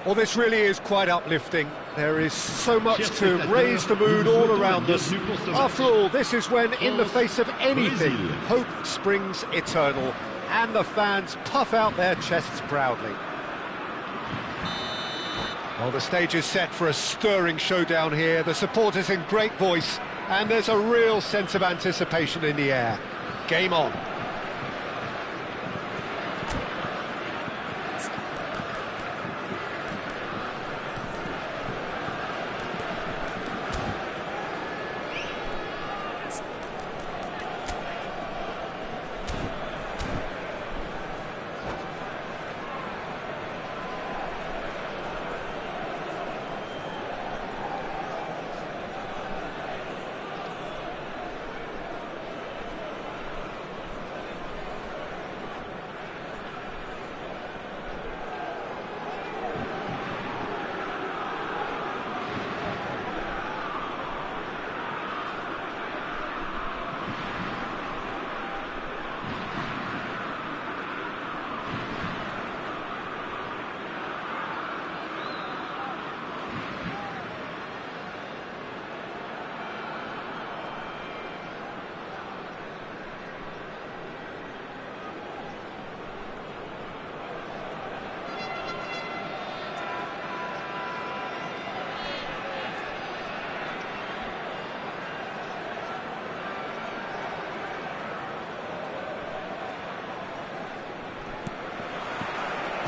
Well, this really is quite uplifting. There is so much to raise the mood all around us. After all, this is when, in the face of anything, hope springs eternal, and the fans puff out their chests proudly. Well, the stage is set for a stirring showdown here. The supporters in great voice, and there's a real sense of anticipation in the air. Game on.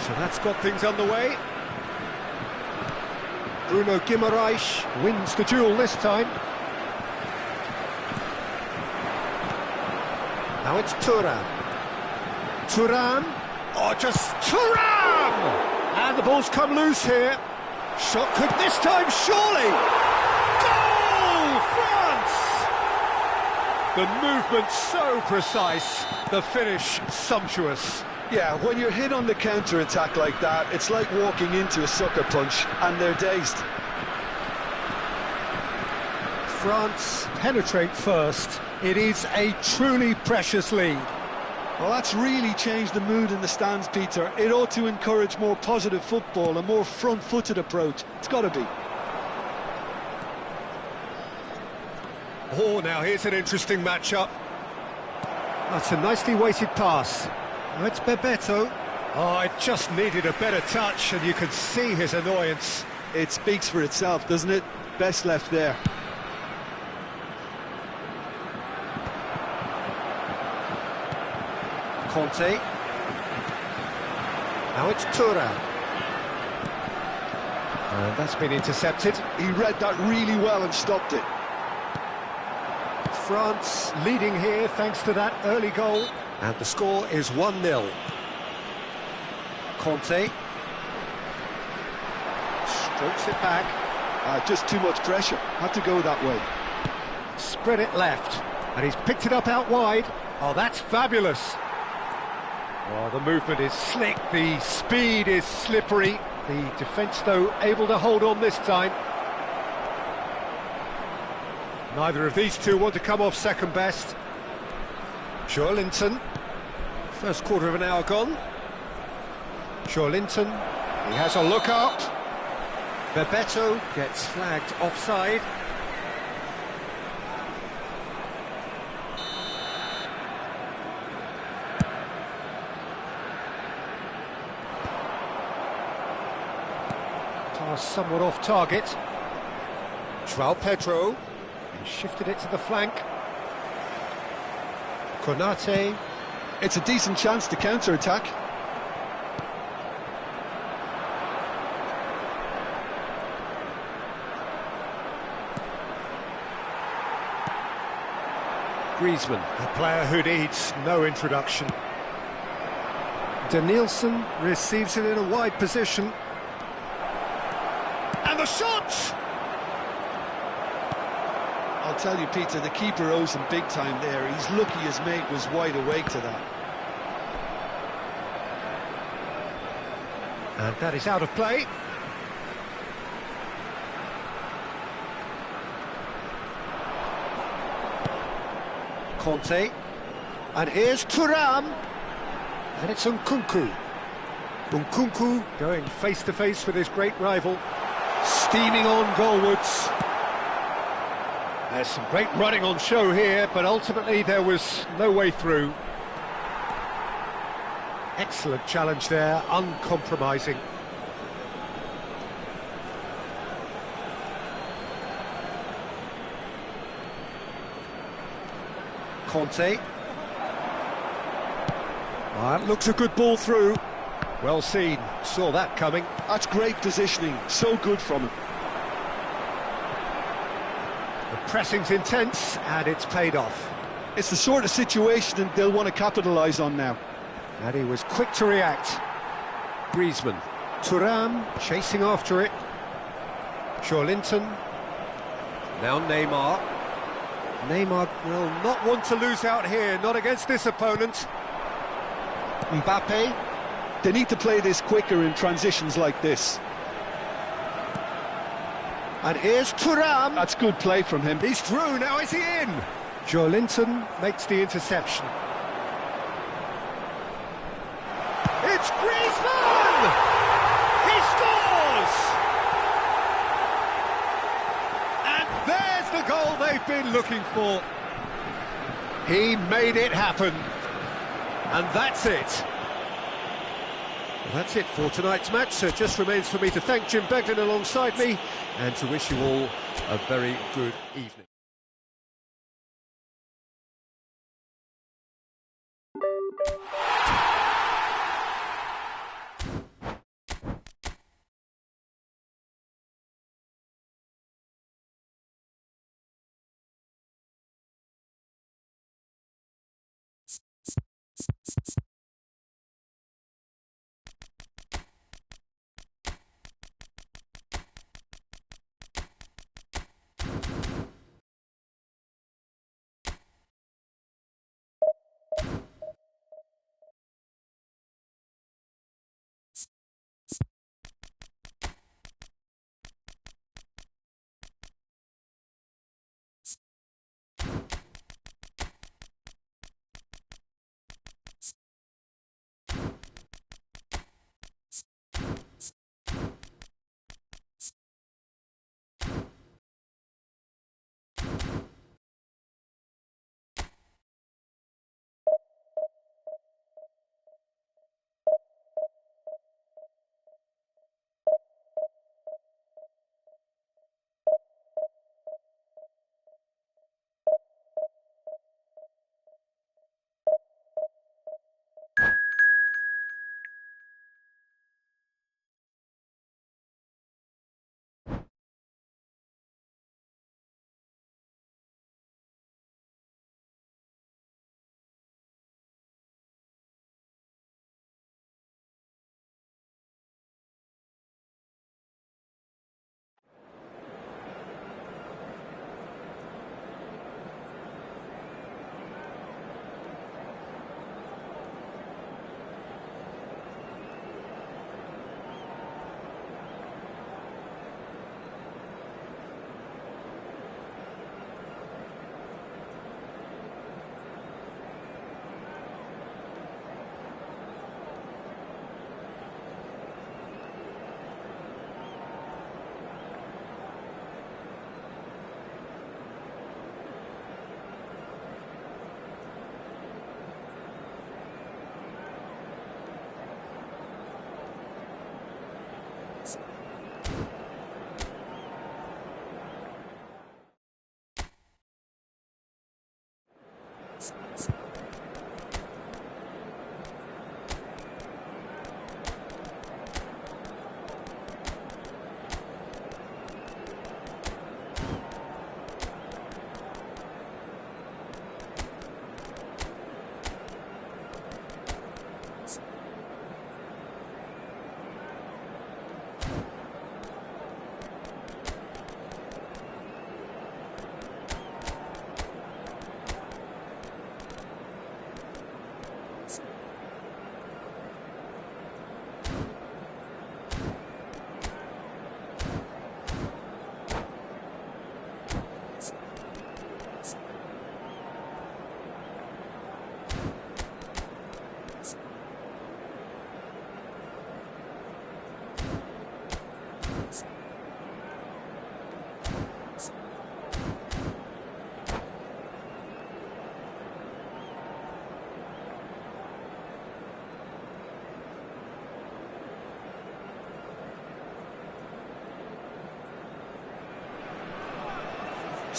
So that's got things underway. Bruno Guimaraes wins the duel this time. Now it's Thuram. Thuram. Oh, just Thuram! And the ball's come loose here. Shot could this time, surely! Goal! France! The movement so precise, the finish sumptuous. Yeah, when you're hit on the counter-attack like that, it's like walking into a sucker punch, and they're dazed. France penetrate first. It is a truly precious lead. Well, that's really changed the mood in the stands, Peter. It ought to encourage more positive football, a more front-footed approach. It's got to be. Oh, now here's an interesting matchup. That's a nicely weighted pass. Now it's Bebeto. Oh, it just needed a better touch, and you can see his annoyance. It speaks for itself, doesn't it? Best left there. Conte. Now it's Thuram. And that's been intercepted. He read that really well and stopped it. France leading here thanks to that early goal. And the score is 1-0. Conte. Strokes it back. Just too much pressure. Had to go that way. Spread it left. And he's picked it up out wide. Oh, that's fabulous. Oh, the movement is slick, the speed is slippery. The defence, though, able to hold on this time. Neither of these two want to come off second best. Joelinton. First quarter of an hour gone. Joelinton. He has a look up. Bebeto gets flagged offside. Pass somewhat off target. João Pedro. He shifted it to the flank. Konate. It's a decent chance to counter-attack. Griezmann, a player who needs no introduction. Danielson receives it in a wide position. And the shot! I'll tell you, Peter, the keeper owes him big time there. He's lucky his mate was wide awake to that. And that is out of play. Conte. And here's Thuram. And it's Nkunku. Nkunku going face-to-face with his great rival. Steaming on goalwards. There's some great running on show here, but ultimately there was no way through. Excellent challenge there, uncompromising. Conte. That looks a good ball through. Well seen, saw that coming. That's great positioning, so good from him. The pressing's intense, and it's paid off. It's the sort of situation they'll want to capitalise on now. And he was quick to react. Griezmann. Thuram chasing after it. Joelinton. Now Neymar. Neymar will not want to lose out here, not against this opponent. Mbappe. They need to play this quicker in transitions like this. And here's Thuram. That's good play from him. He's through, now is he in? Joelinton makes the interception. It's Griezmann! He scores! And there's the goal they've been looking for. He made it happen. And that's it. Well, that's it for tonight's match, so it just remains for me to thank Jim Beglin alongside me and to wish you all a very good evening.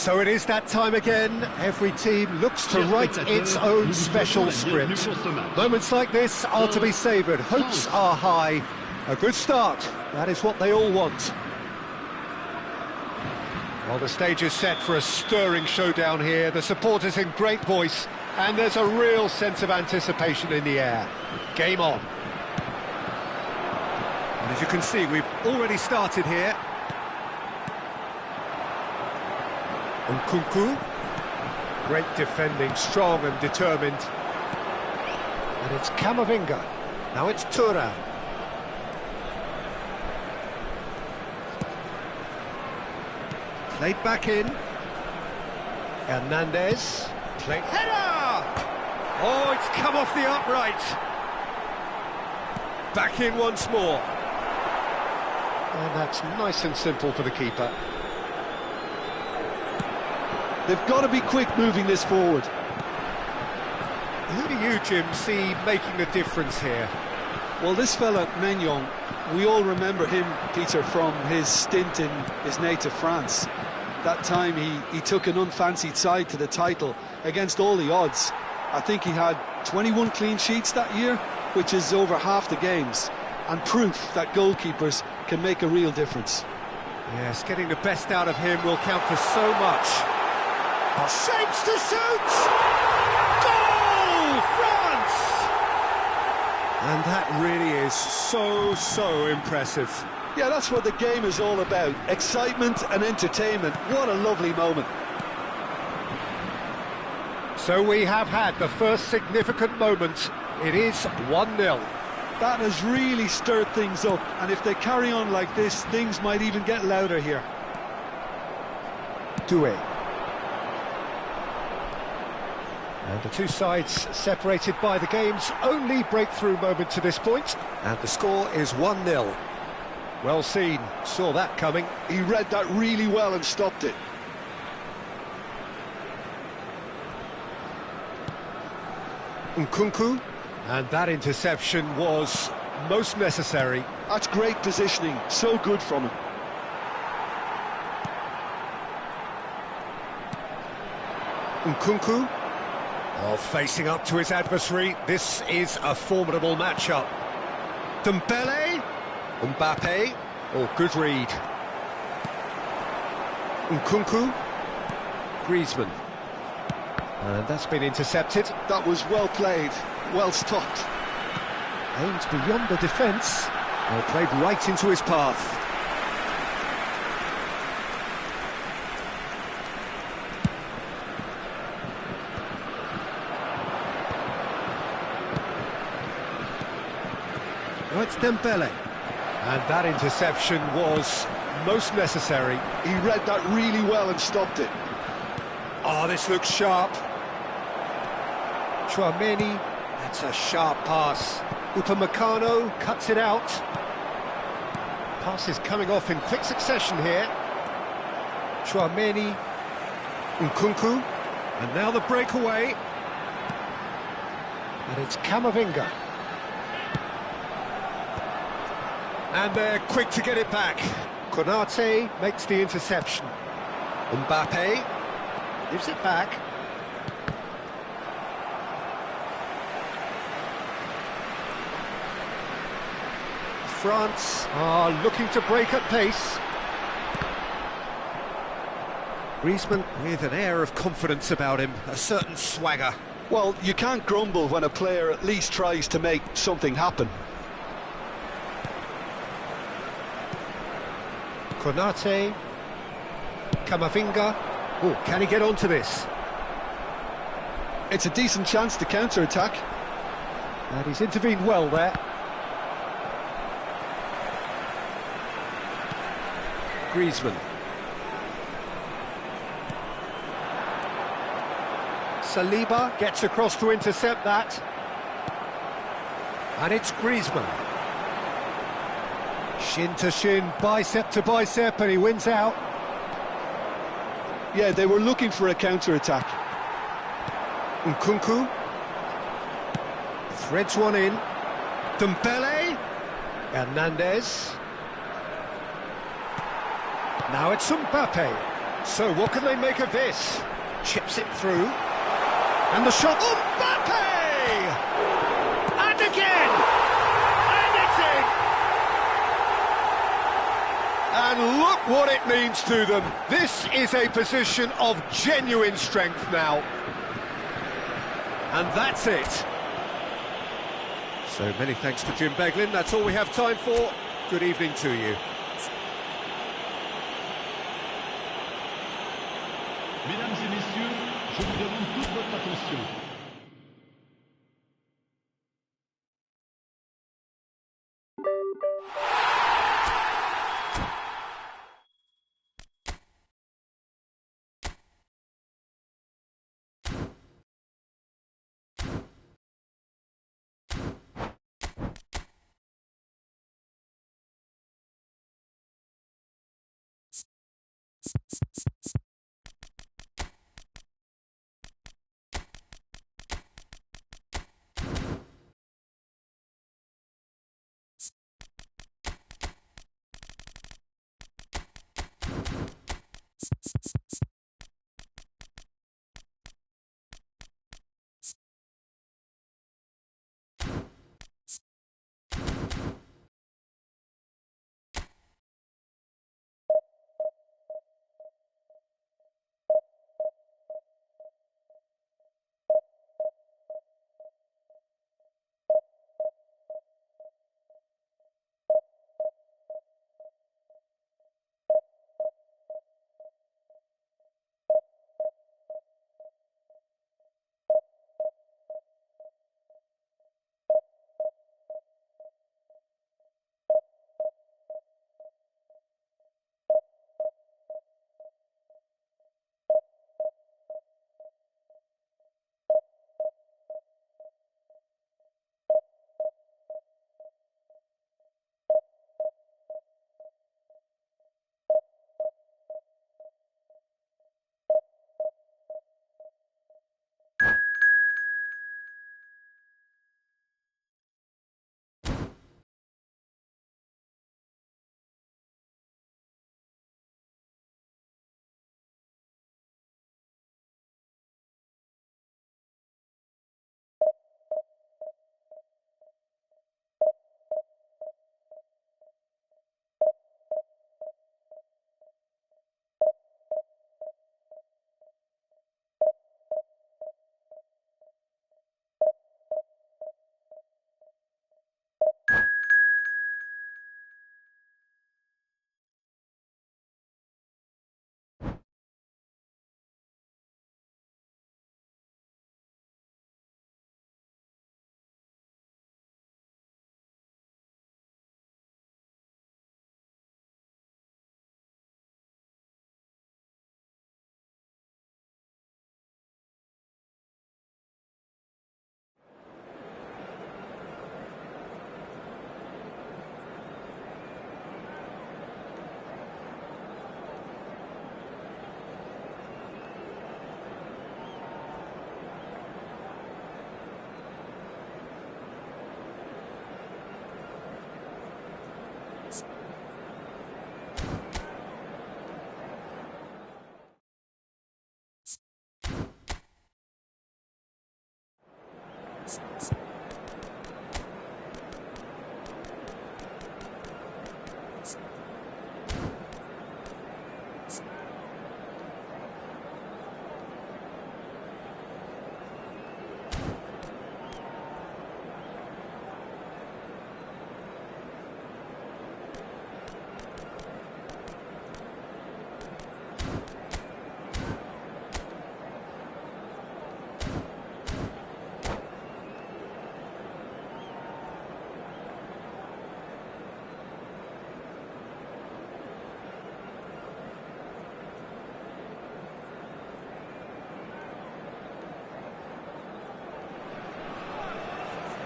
So it is that time again. Every team looks to write its own special script. Moments like this are to be savoured. Hopes are high. A good start. That is what they all want. Well, the stage is set for a stirring showdown here. The supporters in great voice, and there's a real sense of anticipation in the air. Game on. And as you can see, we've already started here. Nkunku, great defending, strong and determined. And it's Camavinga. Now it's Thuram. Played back in. Hernandez. Played. Header! Oh, it's come off the upright. Back in once more. And that's nice and simple for the keeper. They've got to be quick moving this forward. Who do you, Jim, see making the difference here? Well, this fella, Maignan, we all remember him, Peter, from his stint in his native France. That time he took an unfancied side to the title against all the odds. I think he had 21 clean sheets that year, which is over half the games, and proof that goalkeepers can make a real difference. Yes, getting the best out of him will count for so much. Shapes to shoot! Goal! France! And that really is so impressive. Yeah, that's what the game is all about. Excitement and entertainment. What a lovely moment. So we have had the first significant moment. It is 1-0. That has really stirred things up, and if they carry on like this, things might even get louder here. Doué. And the two sides separated by the game's only breakthrough moment to this point. And the score is 1-0. Well seen, saw that coming. He read that really well and stopped it. Nkunku. And that interception was most necessary. That's great positioning, so good from him. Nkunku. Oh, facing up to his adversary. This is a formidable matchup. Dembele. Mbappe. Oh, good read. Nkunku. Griezmann. And that's been intercepted. That was well played, well stopped. Aimed beyond the defence. Well, played right into his path. Now it's Dembele. And that interception was most necessary. He read that really well and stopped it. Oh, this looks sharp. Chouameni, that's a sharp pass. Upamecano cuts it out. Pass is coming off in quick succession here. Chouameni, Nkunku, and now the breakaway. And it's Camavinga. And they're quick to get it back. Konate makes the interception. Mbappe gives it back. France are looking to break at pace. Griezmann with an air of confidence about him, a certain swagger. Well, you can't grumble when a player at least tries to make something happen. Konate, Camavinga. Oh, can he get onto this? It's a decent chance to counter-attack. And he's intervened well there. Griezmann. Saliba gets across to intercept that. And it's Griezmann. Shin to shin, bicep to bicep, and he wins out. Yeah, they were looking for a counter-attack. Nkunku. Threads one in. Dembele. Hernandez. Now it's Mbappe. So what can they make of this? Chips it through. And the shot. Mbappe! And again! And it's in! And look what it means to them. This is a position of genuine strength now. And that's it. So many thanks to Jim Beglin. That's all we have time for. Good evening to you. Mesdames et messieurs, je vous demande toute votre attention.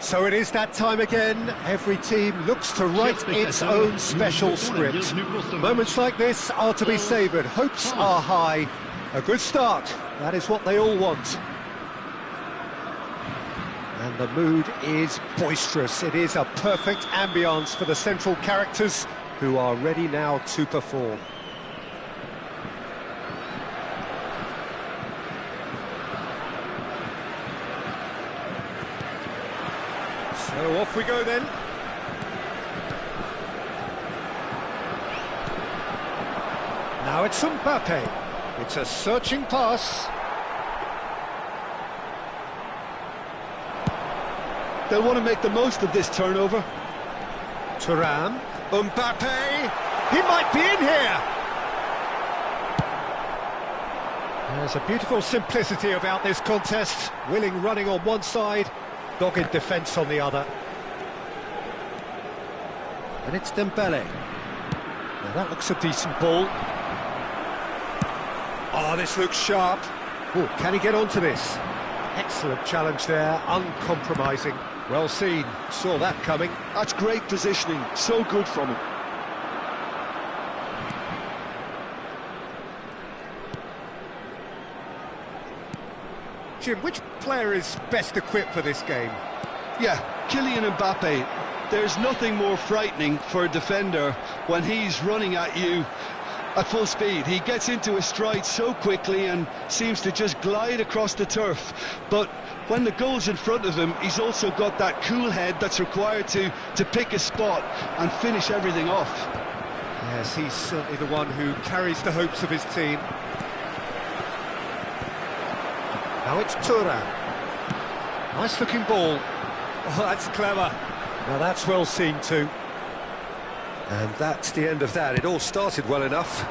So it is that time again. Every team looks to write its own special script. Moments like this are to be savoured. Hopes are high. A good start. That is what they all want. And the mood is boisterous. It is a perfect ambience for the central characters who are ready now to perform. So off we go then. Now it's Mbappe. It's a searching pass. They'll want to make the most of this turnover. Thuram. Mbappe. He might be in here. There's a beautiful simplicity about this contest. Willing running on one side, dogged defence on the other. And it's Dembele. Now that looks a decent ball. Oh, this looks sharp. Oh, can he get onto this? Excellent challenge there, uncompromising. Well seen, saw that coming. That's great positioning, so good from him. Jim, which player is best equipped for this game? Yeah, Kylian Mbappe. There's nothing more frightening for a defender when he's running at you at full speed. He gets into a stride so quickly and seems to just glide across the turf. But when the goal's in front of him, he's also got that cool head that's required to pick a spot and finish everything off. Yes, he's certainly the one who carries the hopes of his team. Now it's Thuram. Nice looking ball. Oh, that's clever. Now that's well seen too. And that's the end of that. It all started well enough.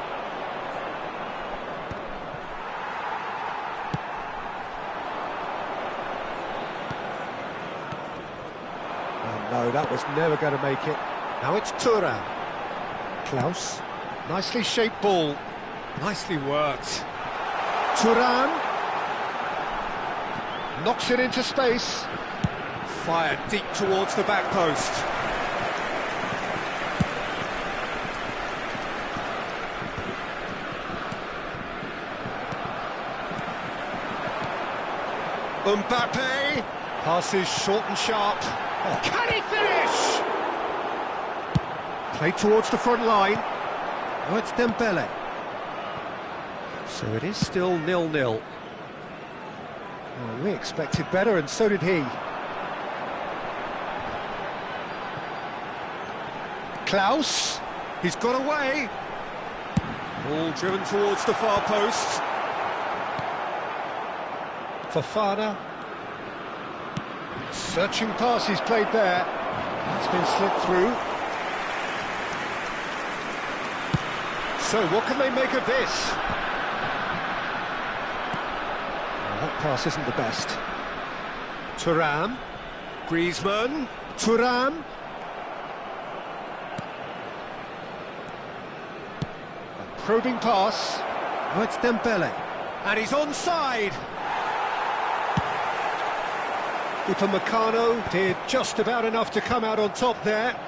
Oh no, that was never going to make it. Now it's Thuram. Klaus. Nicely shaped ball. Nicely worked. Thuram. Knocks it into space. Fired deep towards the back post. Mbappe. Passes short and sharp. Oh, can he finish? Play towards the front line. Oh, it's Dembele. So it is still 0-0. Well, we expected better, and so did he. Klaus, he's got away. Ball driven towards the far post. Fofana. Searching pass he's played there. It's been slipped through. So what can they make of this? That pass isn't the best. Thuram. Griezmann. Thuram. A probing pass. Oh, it's Dembele. And he's onside. Upamecano did just about enough to come out on top there.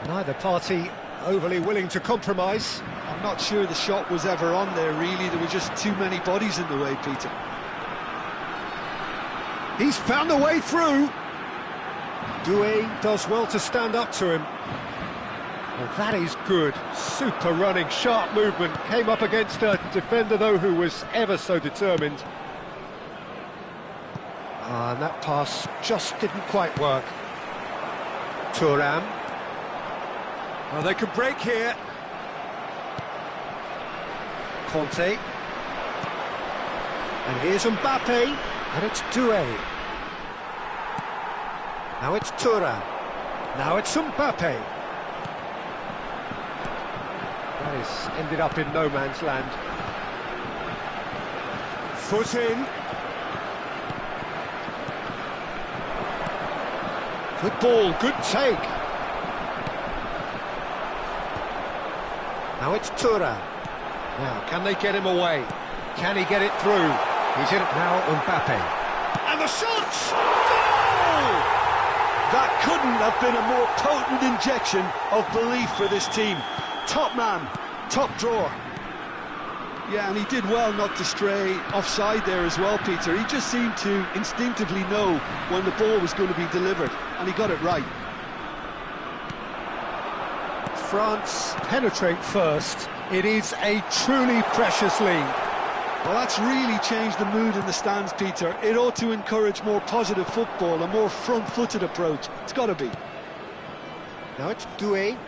Neither party overly willing to compromise. I'm not sure the shot was ever on there, really. There were just too many bodies in the way, Peter. He's found a way through. Doué does well to stand up to him. Well, that is good. Super running, sharp movement. Came up against a defender, though, who was ever so determined. And that pass just didn't quite work. Thuram. Well, they could break here. Conte. And here's Mbappe. And it's Doué. Now it's Thuram. Now it's Mbappe. That is ended up in no man's land. Foot in. Good ball, good take. Now it's Thuram. Now, can they get him away? Can he get it through? He's in it now, Mbappe. And the shots! Goal! That couldn't have been a more potent injection of belief for this team. Top man, top drawer. Yeah, and he did well not to stray offside there as well, Peter. He just seemed to instinctively know when the ball was going to be delivered, and he got it right. France penetrate first. It is a truly precious lead. Well, that's really changed the mood in the stands, Peter. It ought to encourage more positive football, a more front-footed approach. It's got to be. Now it's Doué.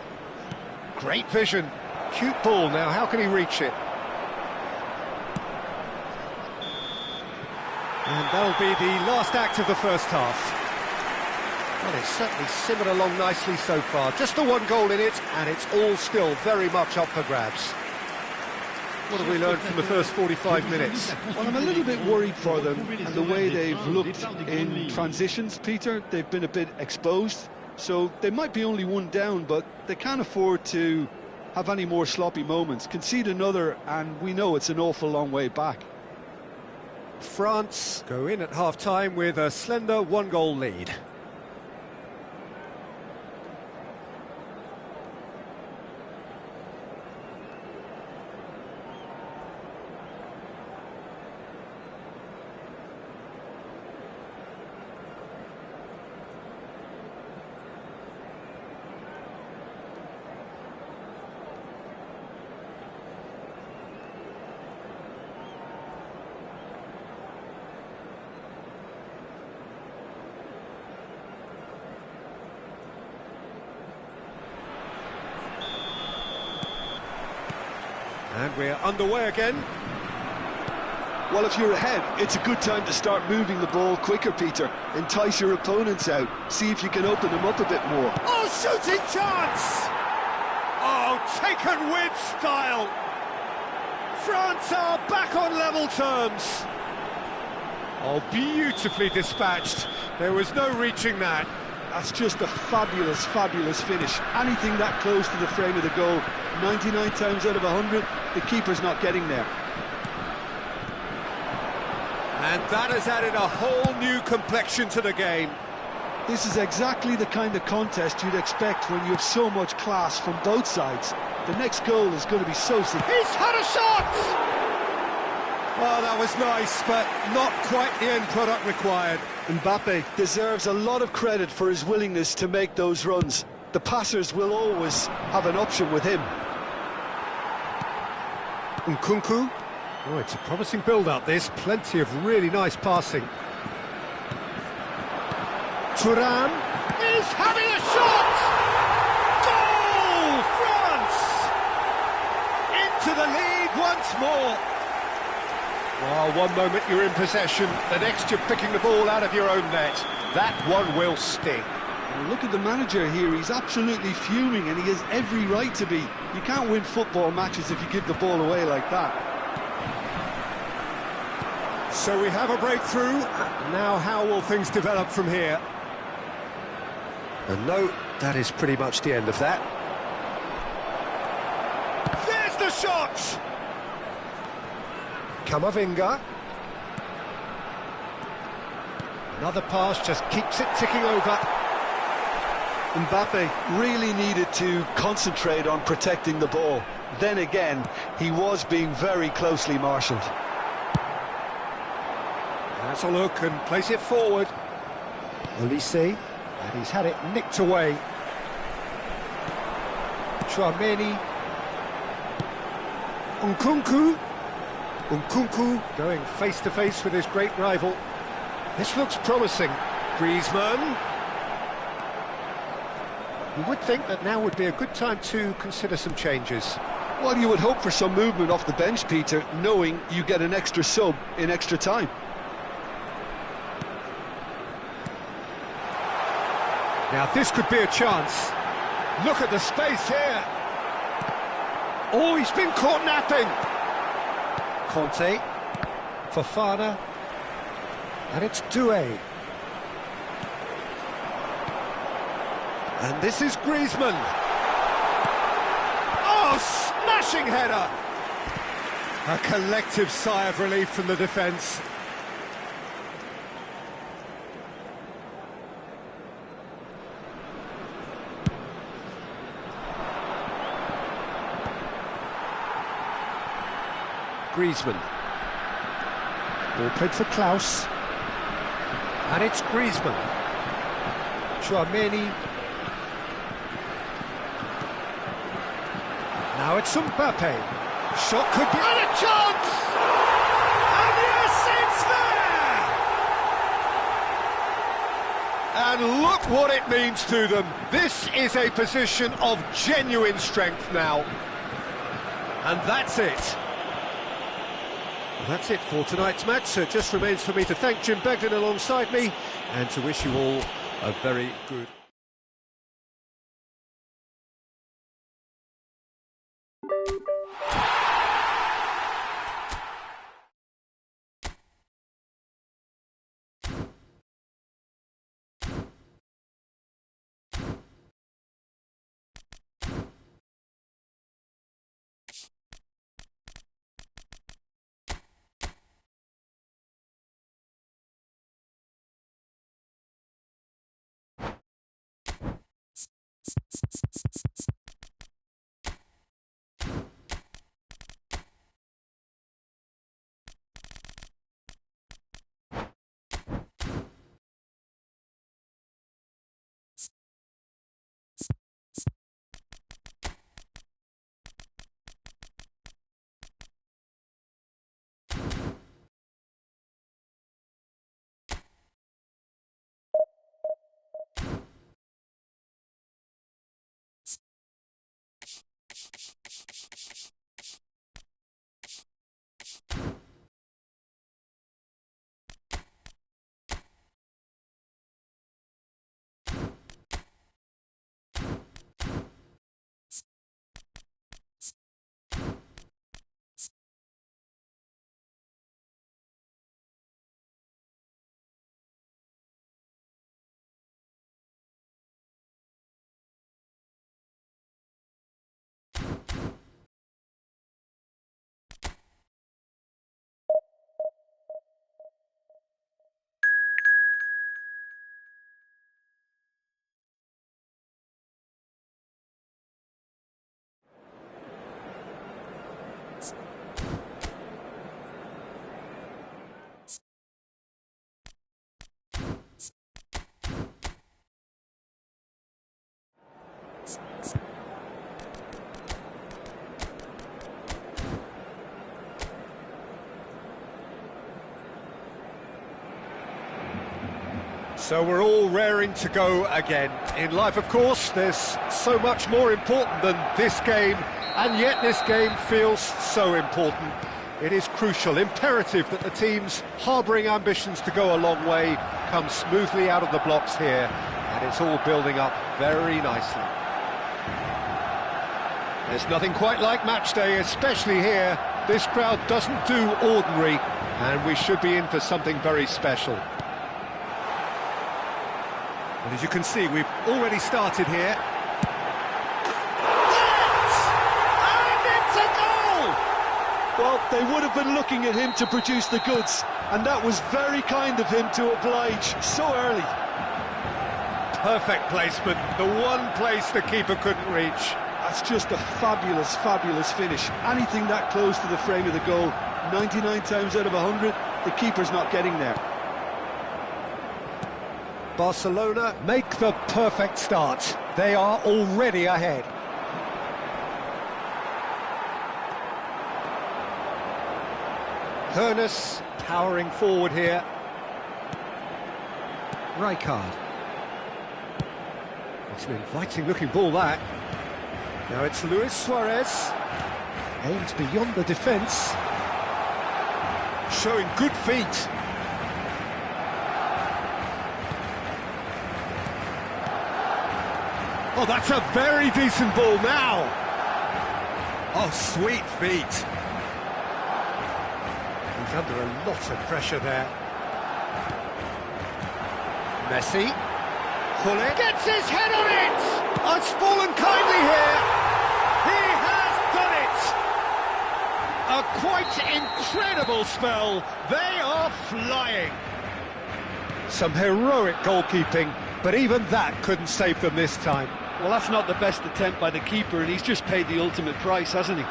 Great vision. Cute ball. Now, how can he reach it? And that'll be the last act of the first half. Well, it's certainly simmered along nicely so far. Just the one goal in it, and it's all still very much up for grabs. What have we learned from the first 45 minutes? Well, I'm a little bit worried for them and the way they've looked in transitions, Peter. They've been a bit exposed, so they might be only one down, but they can't afford to have any more sloppy moments. Concede another, and we know it's an awful long way back. France go in at half-time with a slender one-goal lead. And we're underway again. Well, if you're ahead, it's a good time to start moving the ball quicker, Peter. Entice your opponents out. See if you can open them up a bit more. Oh, shooting chance! Oh, taken with style. France are back on level terms. Oh, beautifully dispatched. There was no reaching that. That's just a fabulous, fabulous finish. Anything that close to the frame of the goal, 99 times out of 100, the keeper's not getting there. And that has added a whole new complexion to the game. This is exactly the kind of contest you'd expect when you have so much class from both sides. The next goal is going to be so significant. He's had a shot! Oh, that was nice, but not quite the end product required. Mbappe deserves a lot of credit for his willingness to make those runs. The passers will always have an option with him. Nkunku. Oh, it's a promising build-up, this. Plenty of really nice passing. Thuram is having a shot! Goal! France! Into the lead once more. Well, one moment you're in possession, the next you're picking the ball out of your own net. That one will sting. Well, look at the manager here, he's absolutely fuming and he has every right to be. You can't win football matches if you give the ball away like that. So we have a breakthrough. Now how will things develop from here? And no, that is pretty much the end of that. There's the shot! Kamavinga. Another pass just keeps it ticking over. Mbappe really needed to concentrate on protecting the ball. Then again, he was being very closely marshalled. That's a look and place it forward. Olise, and he's had it nicked away. Chouameni. Nkunku. Nkunku going face-to-face with his great rival. This looks promising. Griezmann. You would think that now would be a good time to consider some changes. Well, you would hope for some movement off the bench, Peter, knowing you get an extra sub in extra time. Now this could be a chance. Look at the space here. Oh, he's been caught napping. Conte, Fofana, and it's Doué. And this is Griezmann. Oh, smashing header! A collective sigh of relief from the defence. Griezmann. Ball played for Klaus. And it's Griezmann. Chouameni. Now it's Mbappe. Shot could be... And a chance! And yes, it's there! And look what it means to them. This is a position of genuine strength now. And that's it. That's it for tonight's match, so it just remains for me to thank Jim Beglin alongside me and to wish you all a very good... So we're all raring to go again. In life, of course, there's so much more important than this game, and yet this game feels so important. It is crucial, imperative that the teams harbouring ambitions to go a long way come smoothly out of the blocks here, and it's all building up very nicely. There's nothing quite like match day, especially here. This crowd doesn't do ordinary, and we should be in for something very special. And as you can see, we've already started here. Yes! And it's a goal! Well, they would have been looking at him to produce the goods, and that was very kind of him to oblige so early. Perfect placement, the one place the keeper couldn't reach. That's just a fabulous, fabulous finish. Anything that close to the frame of the goal, 99 times out of 100, the keeper's not getting there. Barcelona make the perfect start. They are already ahead. Hoeneß powering forward here. Rijkaard. It's an inviting-looking ball, that. Now it's Luis Suarez. Aims beyond the defence. Showing good feet. Oh, that's a very decent ball now. Oh, sweet feet. He's under a lot of pressure there. Messi. Gullit gets his head on it! Oh, it's fallen kindly here. He has done it! A quite incredible spell. They are flying. Some heroic goalkeeping, but even that couldn't save them this time. Well, that's not the best attempt by the keeper, and he's just paid the ultimate price, hasn't he?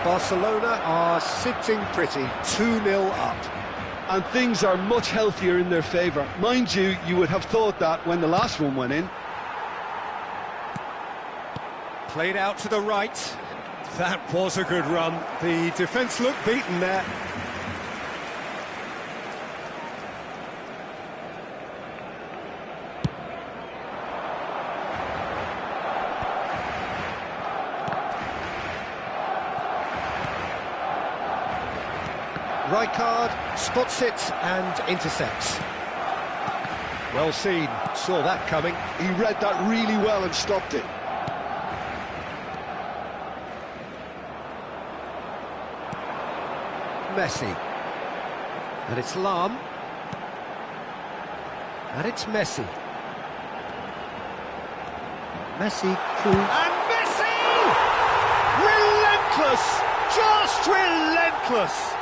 Barcelona are sitting pretty, 2-0 up. And things are much healthier in their favour. Mind you, you would have thought that when the last one went in. Played out to the right. That was a good run. The defence looked beaten there. Rijkaard spots it and intercepts. Well seen, saw that coming. He read that really well and stopped it. Messi. And it's Lahm. And it's Messi. Messi, cool. And Messi! Relentless! Just relentless!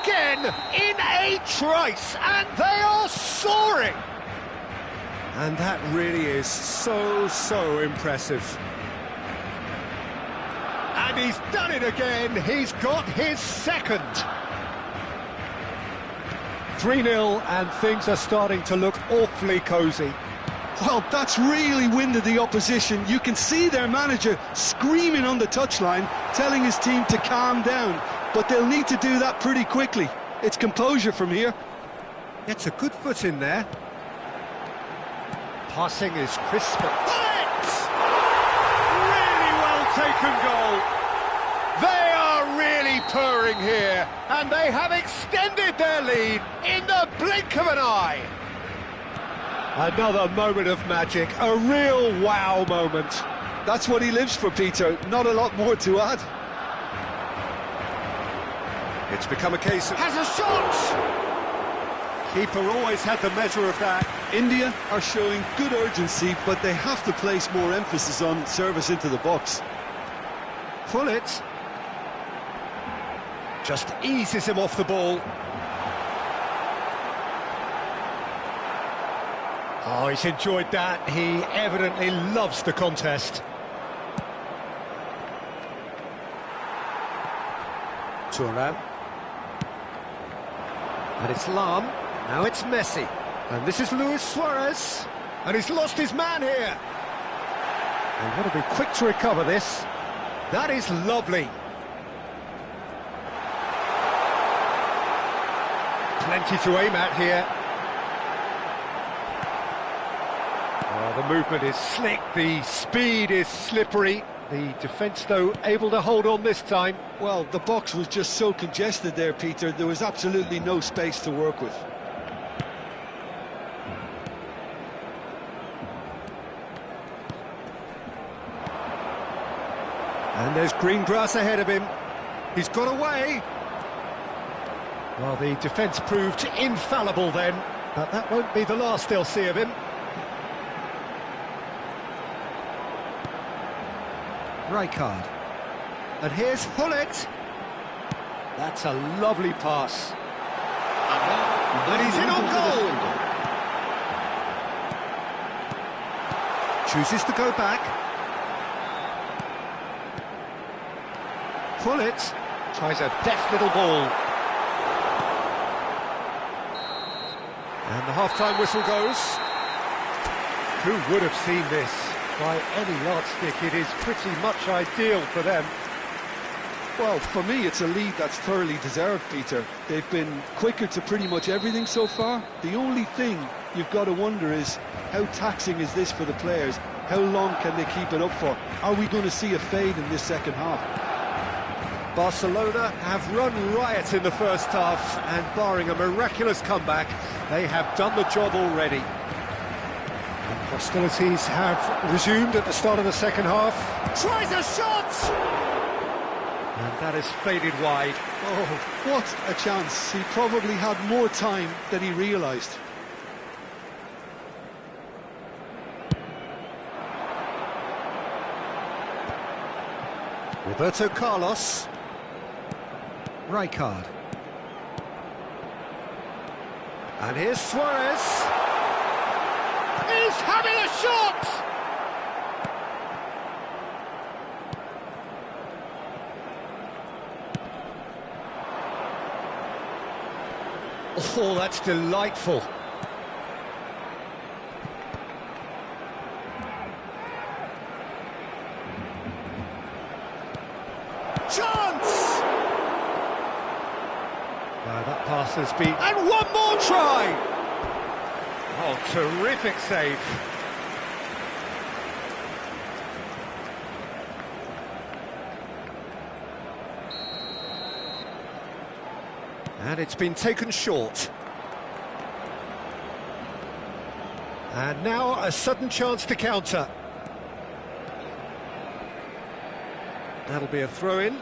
Again, in a trice, and they are soaring! And that really is so impressive. And he's done it again, he's got his second. 3-0, and things are starting to look awfully cosy. Well, that's really winded the opposition. You can see their manager screaming on the touchline, telling his team to calm down. But they'll need to do that pretty quickly. It's composure from here. Gets a good foot in there. Passing is crisp. Bullets! Really well taken goal. They are really purring here, and they have extended their lead in the blink of an eye. Another moment of magic, a real wow moment. That's what he lives for, Peter. Not a lot more to add. It's become a case of... Has a shot! Keeper always had the measure of that. India are showing good urgency, but they have to place more emphasis on service into the box. Gullit just eases him off the ball. Oh, he's enjoyed that. He evidently loves the contest. Thuram. And it's Lahm. Now it's Messi. And this is Luis Suarez. And he's lost his man here. They've got to be quick to recover this. That is lovely. Plenty to aim at here. Oh, the movement is slick, the speed is slippery. The defence, though, able to hold on this time. Well, the box was just so congested there, Peter. There was absolutely no space to work with. And there's green grass ahead of him. He's got away. Well, the defence proved infallible then, but that won't be the last they'll see of him. Rijkaard. And here's Gullit. That's a lovely pass. And he's in on goal. Chooses to go back. Gullit tries a deft little ball. And the half-time whistle goes. Who would have seen this? By any yardstick, it is pretty much ideal for them. Well, for me, it's a lead that's thoroughly deserved, Peter. They've been quicker to pretty much everything so far. The only thing you've got to wonder is, how taxing is this for the players? How long can they keep it up for? Are we going to see a fade in this second half? Barcelona have run riot in the first half, and barring a miraculous comeback, they have done the job already. And hostilities have resumed at the start of the second half. Tries a shot! And that is faded wide. Oh, what a chance. He probably had more time than he realised. Roberto Carlos. Rijkaard. And here's Suarez. He's having a shot! Oh, that's delightful. Chance! That pass has been... And one more try! Oh, terrific save. And it's been taken short. And now a sudden chance to counter. That'll be a throw-in.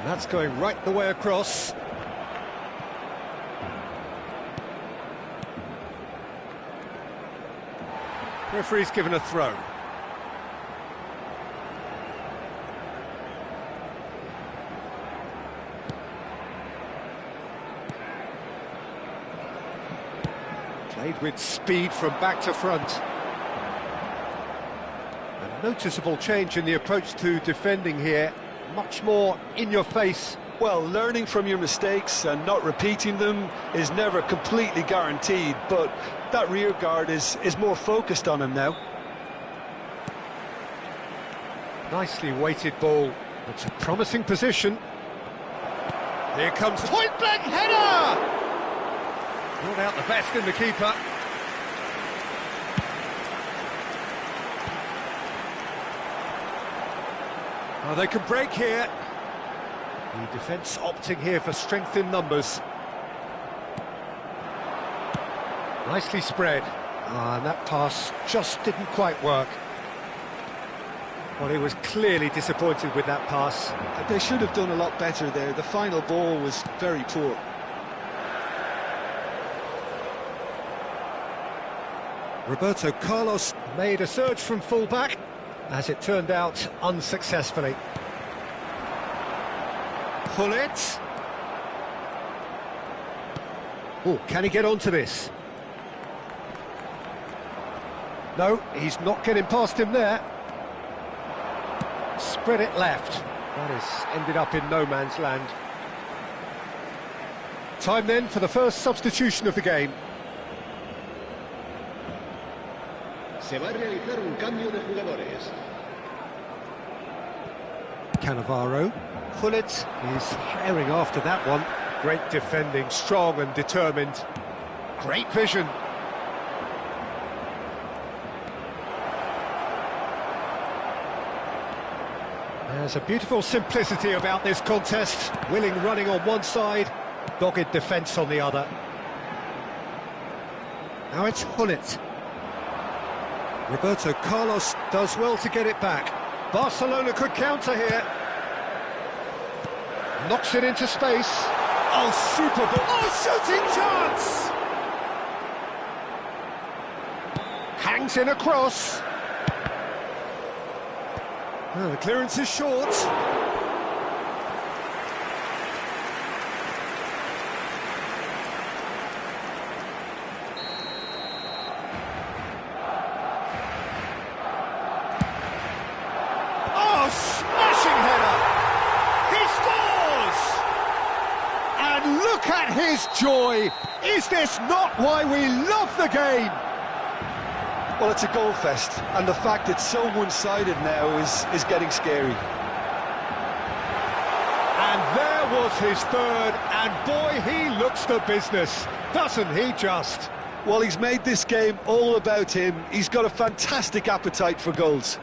That's going right the way across. Referee's given a throw. Played with speed from back to front. A noticeable change in the approach to defending here. Much more in your face. Well, learning from your mistakes and not repeating them is never completely guaranteed, but that rear guard is more focused on him now. Nicely weighted ball. It's a promising position. Here comes point-blank header! Brought out the best in the keeper. Oh, they can break here. The defence opting here for strength in numbers. Nicely spread. And that pass just didn't quite work. Well, he was clearly disappointed with that pass. They should have done a lot better there. The final ball was very poor. Roberto Carlos made a surge from full-back, as it turned out unsuccessfully. Gullit. Oh, can he get onto this? No, he's not getting past him there. Spread it left. That has ended up in no man's land. Time then for the first substitution of the game. Se va a realizar un cambio de jugadores. Cannavaro. Gullit is herring after that one. Great defending, strong and determined. Great vision. There's a beautiful simplicity about this contest. Willing running on one side, dogged defence on the other. Now it's Gullit. Roberto Carlos does well to get it back. Barcelona could counter here. Knocks it into space. Oh, super ball. Oh, shooting chance! Hangs in a cross. Oh, the clearance is short. Oh, smashing header! He scores! And look at his this joy? Is this not why we love the game? Well, it's a goal fest, and the fact it's so one-sided now is getting scary. And there was his third, and boy, he looks the business, doesn't he just? Well, he's made this game all about him. He's got a fantastic appetite for goals.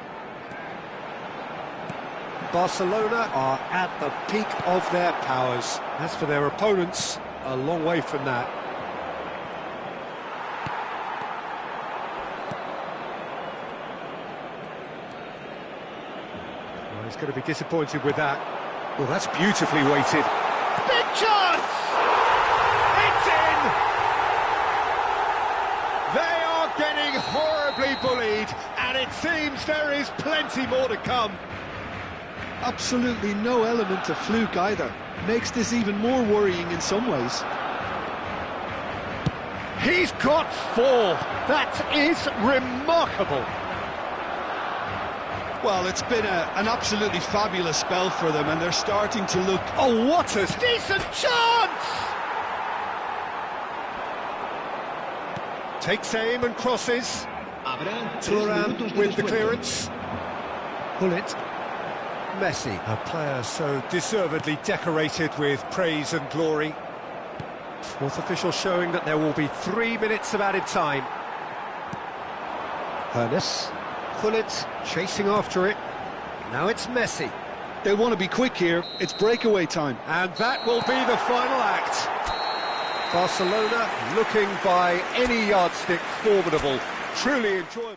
Barcelona are at the peak of their powers. As for their opponents, a long way from that. Well, he's going to be disappointed with that. Well, that's beautifully weighted. Big chance! It's in! They are getting horribly bullied, and it seems there is plenty more to come. Absolutely no element of fluke either. Makes this even more worrying in some ways. He's got 4. That is remarkable. Well, it's been an absolutely fabulous spell for them, and they're starting to look... Oh, what a decent chance! Takes aim and crosses. Turan with the clearance. Bullet. Messi, a player so deservedly decorated with praise and glory. Fourth official showing that there will be 3 minutes of added time. Hernes, Bullet chasing after it. Now it's Messi. They want to be quick here. It's breakaway time. And that will be the final act. Barcelona looking by any yardstick formidable. Truly enjoyable.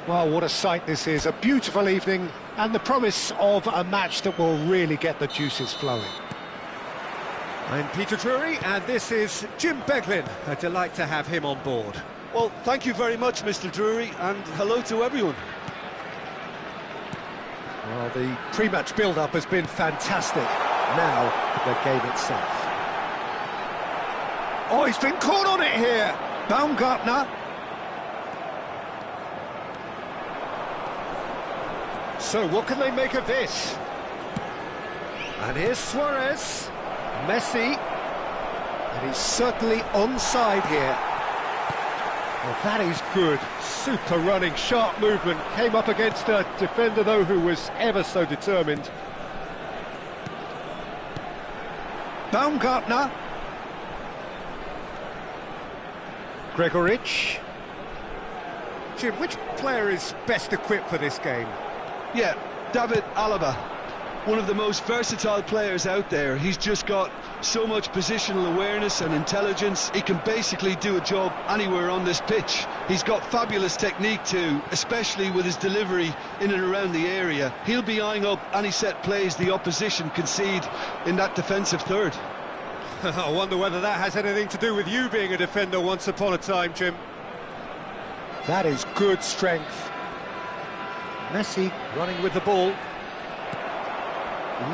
Well, what a sight this is, a beautiful evening and the promise of a match that will really get the juices flowing. I'm Peter Drury and this is Jim Beglin. A delight to have him on board. Well, thank you very much, Mr. Drury, and hello to everyone. Well, the pre-match build-up has been fantastic. Now, the game itself. Oh, he's been caught on it here! Baumgartner. So, what can they make of this? And here's Suarez, Messi, and he's certainly onside here. Well, that is good. Super running, sharp movement. Came up against a defender, though, who was ever so determined. Baumgartner. Gregoritsch. Jim, which player is best equipped for this game? Yeah, David Alaba, one of the most versatile players out there. He's just got so much positional awareness and intelligence. He can basically do a job anywhere on this pitch. He's got fabulous technique too, especially with his delivery in and around the area. He'll be eyeing up any set plays the opposition concede in that defensive third. I wonder whether that has anything to do with you being a defender once upon a time, Jim. That is good strength. Messi running with the ball.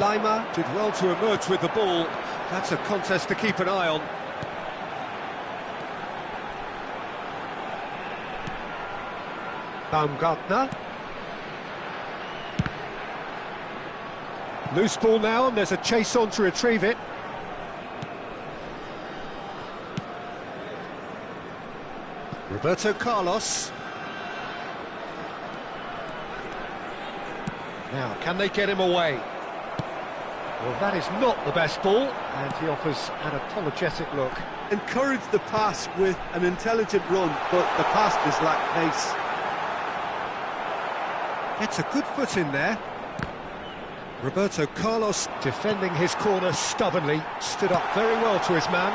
Lima did well to emerge with the ball. That's a contest to keep an eye on. Baumgartner. Loose ball now, and there's a chase on to retrieve it. Roberto Carlos. Now, can they get him away? Well, that is not the best ball, and he offers an apologetic look. Encourage the pass with an intelligent run, but the pass just lacked pace. Gets a good foot in there. Roberto Carlos defending his corner stubbornly, stood up very well to his man.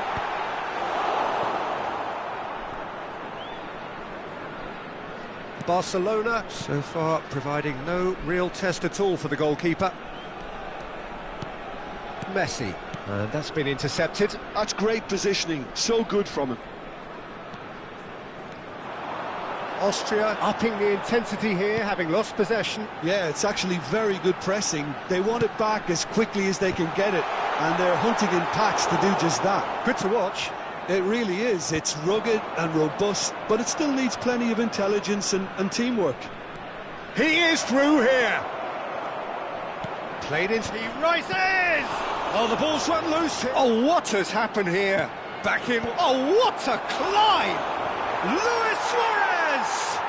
Barcelona, so far, providing no real test at all for the goalkeeper. Messi, and that's been intercepted. That's great positioning, so good from him. Austria upping the intensity here, having lost possession. Yeah, it's actually very good pressing. They want it back as quickly as they can get it, and they're hunting in packs to do just that. Good to watch. It really is. It's rugged and robust, but it still needs plenty of intelligence and teamwork. He is through here. Played into... He rises! Oh, the ball's run loose. Oh, what has happened here? Back in... Oh, what a climb! Luis Suarez!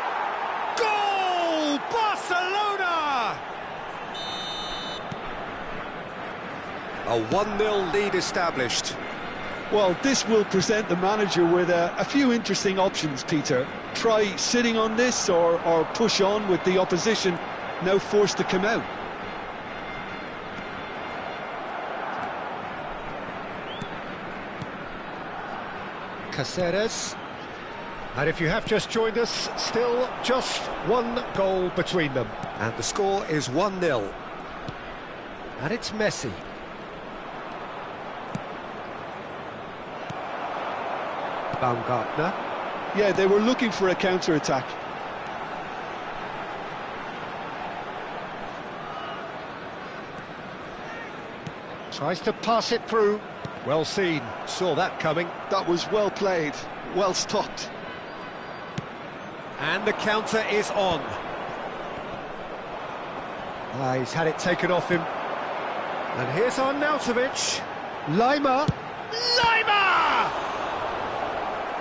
Goal! Barcelona! A 1-0 lead established. Well, this will present the manager with a few interesting options, Peter. Try sitting on this or push on with the opposition now forced to come out. Caceres. And if you have just joined us, still just one goal between them. And the score is 1-0. And it's Messi. Baumgartner. Yeah, they were looking for a counter-attack. Tries to pass it through. Well seen. Saw that coming. That was well played, well stopped. And the counter is on. He's had it taken off him. And here's Arnautovic. Lima.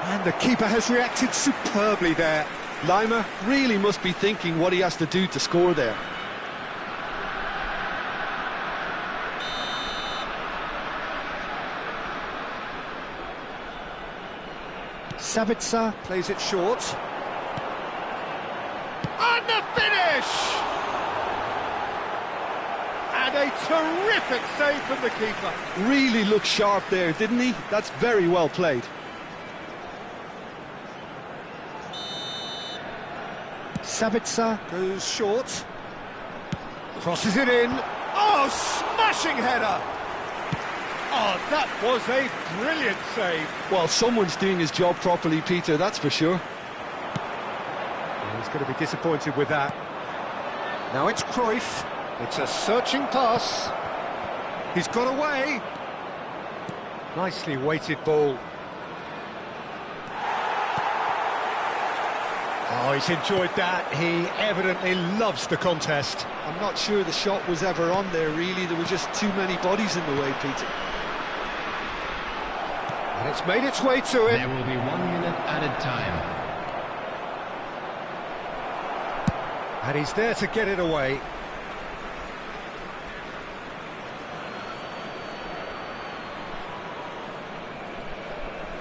And the keeper has reacted superbly there. Lima really must be thinking what he has to do to score there. Sabitzer plays it short. And the finish! And a terrific save from the keeper. Really looked sharp there, didn't he? That's very well played. Sabitzer goes short. Crosses it in. Oh, smashing header! Oh, that was a brilliant save. Well, someone's doing his job properly, Peter, that's for sure. He's going to be disappointed with that. Now it's Cruyff. It's a searching pass. He's got away. Nicely weighted ball. Oh, he's enjoyed that. He evidently loves the contest. I'm not sure the shot was ever on there, really. There were just too many bodies in the way, Peter. And it's made its way to him. There will be 1 minute added time. And he's there to get it away.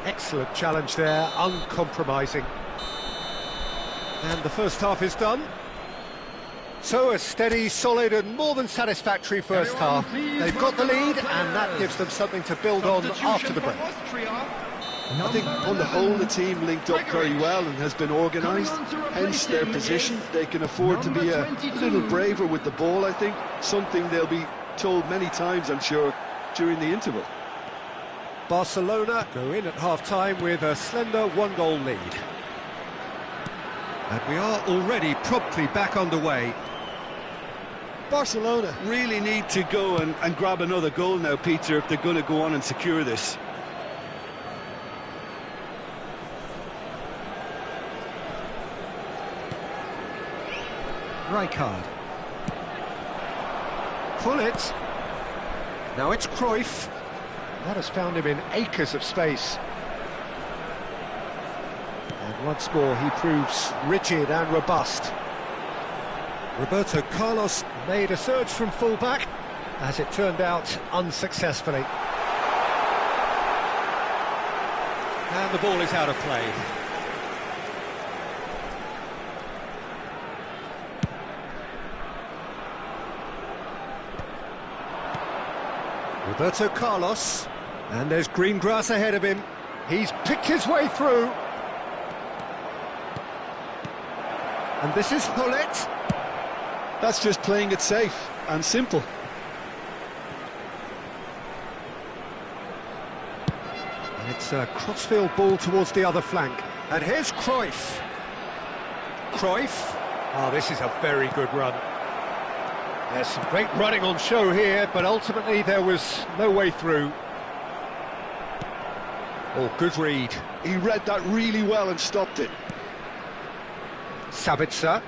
Excellent challenge there, uncompromising. And the first half is done. So a steady, solid and more than satisfactory first half. They've got the lead and that gives them something to build on after the break. I think on the whole the team linked up very well and has been organised, hence their position. They can afford to be a little braver with the ball, I think, something they'll be told many times, I'm sure, during the interval. Barcelona go in at half-time with a slender 1-goal lead. And we are already promptly back underway. Barcelona really need to go and grab another goal now, Peter, if they're going to go on and secure this. Rijkaard. Pull it. Now it's Cruyff. That has found him in acres of space. And once more he proves rigid and robust. Roberto Carlos made a surge from full-back, as it turned out unsuccessfully. And the ball is out of play. Roberto Carlos, and there's green grass ahead of him. He's picked his way through. And this is Hullet. That's just playing it safe and simple. And it's a crossfield ball towards the other flank. And here's Cruyff. Cruyff. Oh, this is a very good run. There's some great running on show here, but ultimately there was no way through. Oh, good read. He read that really well and stopped it. Sabitzer.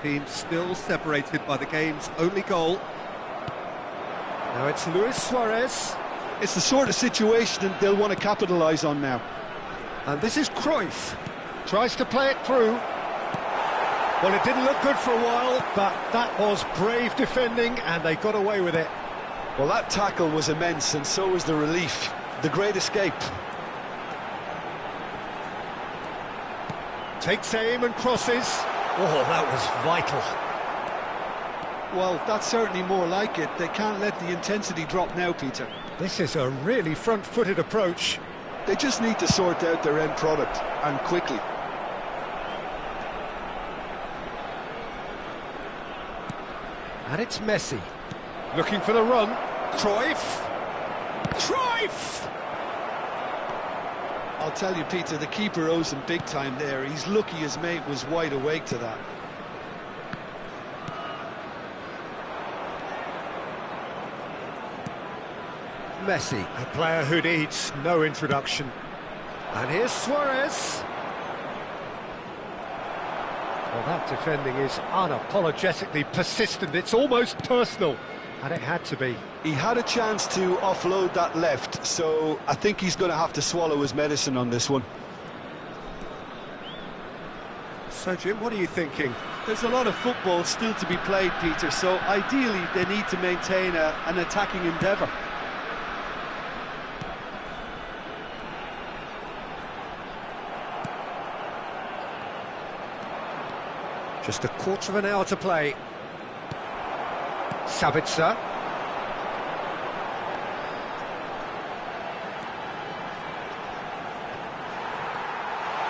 Team still separated by the game's only goal. Now it's Luis Suarez. It's the sort of situation that they'll want to capitalise on now. And this is Cruyff. Tries to play it through. Well, it didn't look good for a while, but that was brave defending, and they got away with it. Well, that tackle was immense, and so was the relief. The great escape. Takes aim and crosses. Oh, that was vital. Well, that's certainly more like it. They can't let the intensity drop now, Peter. This is a really front-footed approach. They just need to sort out their end product, and quickly. And it's Messi. Looking for the run. Cruyff. Cruyff! I'll tell you, Peter, the keeper owes him big time there. He's lucky his mate was wide awake to that. Messi, a player who needs no introduction. And here's Suarez. Well, that defending is unapologetically persistent. It's almost personal, and it had to be. He had a chance to offload that left, so I think he's going to have to swallow his medicine on this one. So, Jim, what are you thinking? There's a lot of football still to be played, Peter, so ideally they need to maintain an attacking endeavour. Just a quarter of an hour to play. Sabitzer.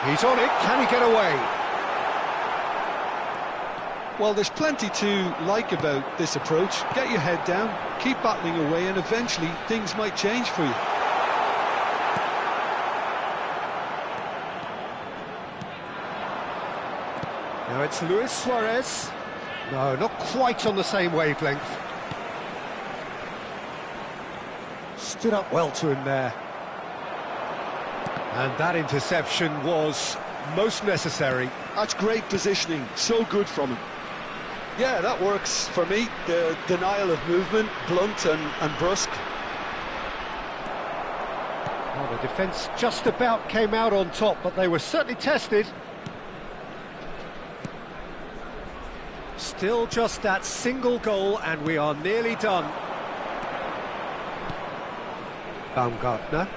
He's on it, can he get away? Well, there's plenty to like about this approach. Get your head down, keep battling away, and eventually things might change for you. Now it's Luis Suarez. No, not quite on the same wavelength. Stood up well to him there. And that interception was most necessary. That's great positioning, so good from him. Yeah, that works for me. The denial of movement, blunt and brusque. Well, the defence just about came out on top, but they were certainly tested. Still just that single goal, and we are nearly done. Baumgartner.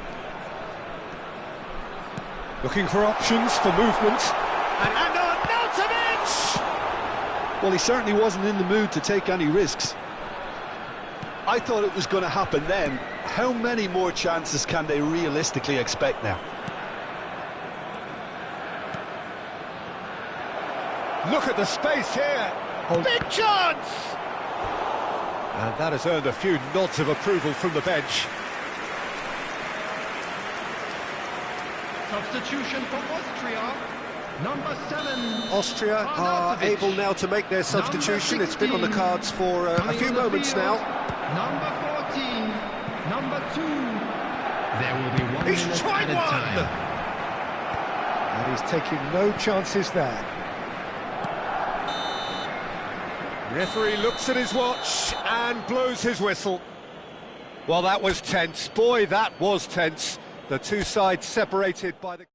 Looking for options for movement. And Arnautovic! Well, he certainly wasn't in the mood to take any risks. I thought it was going to happen then. How many more chances can they realistically expect now? Look at the space here. Big chance! And that has earned a few nods of approval from the bench. Substitution for Austria. Number 7. Austria are able now to make their substitution. It's been on the cards for a few moments now. Number 14. Number 2. There will be 1 He's minute tried added one! time. And he's taking no chances there. Referee looks at his watch and blows his whistle. Well, that was tense. Boy, that was tense. The two sides separated by the...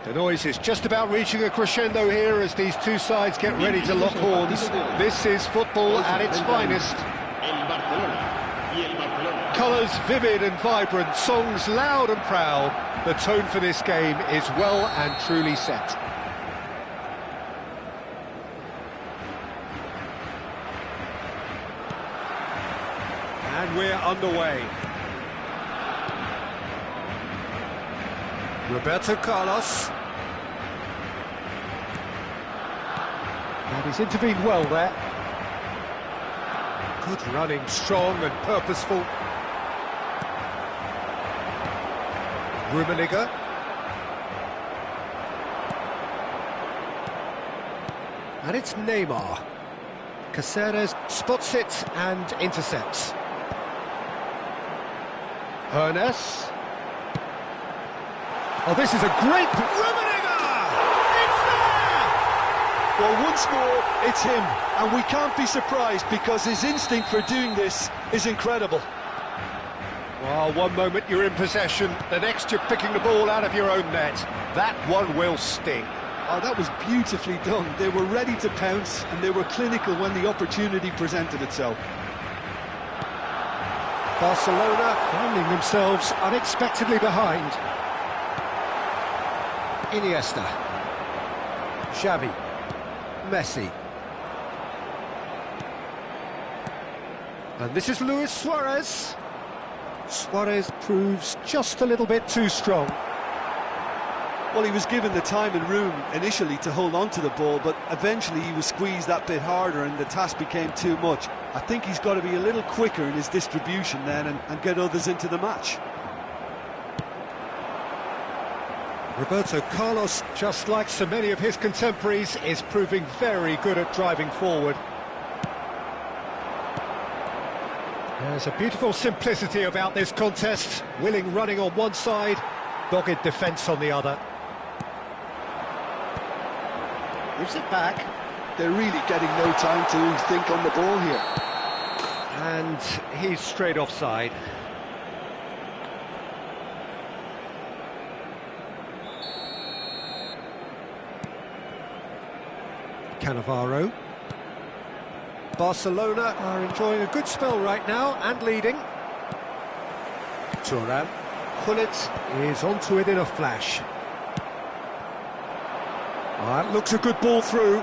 The noise is just about reaching a crescendo here as these two sides get ready to lock horns. This is football at its finest. Colours vivid and vibrant, songs loud and proud. The tone for this game is well and truly set. And we're underway. Roberto Carlos. And he's intervened well there. Good running, strong and purposeful. Rummenigge. And it's Neymar. Caceres spots it and intercepts. Hernes. Oh, this is a great... Rummenigge! It's there! Well, once more, it's him, and we can't be surprised because his instinct for doing this is incredible. Well, one moment you're in possession, the next you're picking the ball out of your own net. That one will sting. Oh, that was beautifully done. They were ready to pounce, and they were clinical when the opportunity presented itself. Barcelona finding themselves unexpectedly behind. Iniesta, Xavi, Messi, and this is Luis Suarez. Suarez proves just a little bit too strong. Well, he was given the time and room initially to hold on to the ball, but eventually he was squeezed that bit harder and the task became too much. I think he's got to be a little quicker in his distribution then and get others into the match. Roberto Carlos, just like so many of his contemporaries, is proving very good at driving forward. There's a beautiful simplicity about this contest. Willing running on one side, dogged defence on the other. Gives it back. They're really getting no time to think on the ball here. And he's straight offside. Cannavaro. Barcelona are enjoying a good spell right now and leading. Thuram. Gullit is onto it in a flash. That looks a good ball through.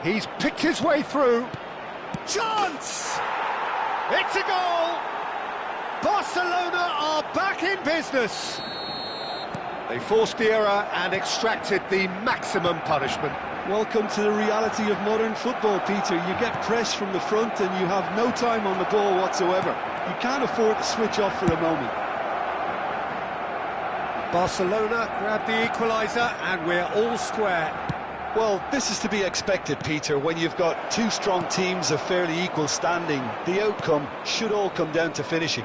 He's picked his way through. Chance! It's a goal! Barcelona are back in business. They forced the error and extracted the maximum punishment. Welcome to the reality of modern football, Peter. You get pressed from the front and you have no time on the ball whatsoever. You can't afford to switch off for a moment. Barcelona grab the equaliser and we're all square. Well, this is to be expected, Peter. When you've got two strong teams of fairly equal standing, the outcome should all come down to finishing.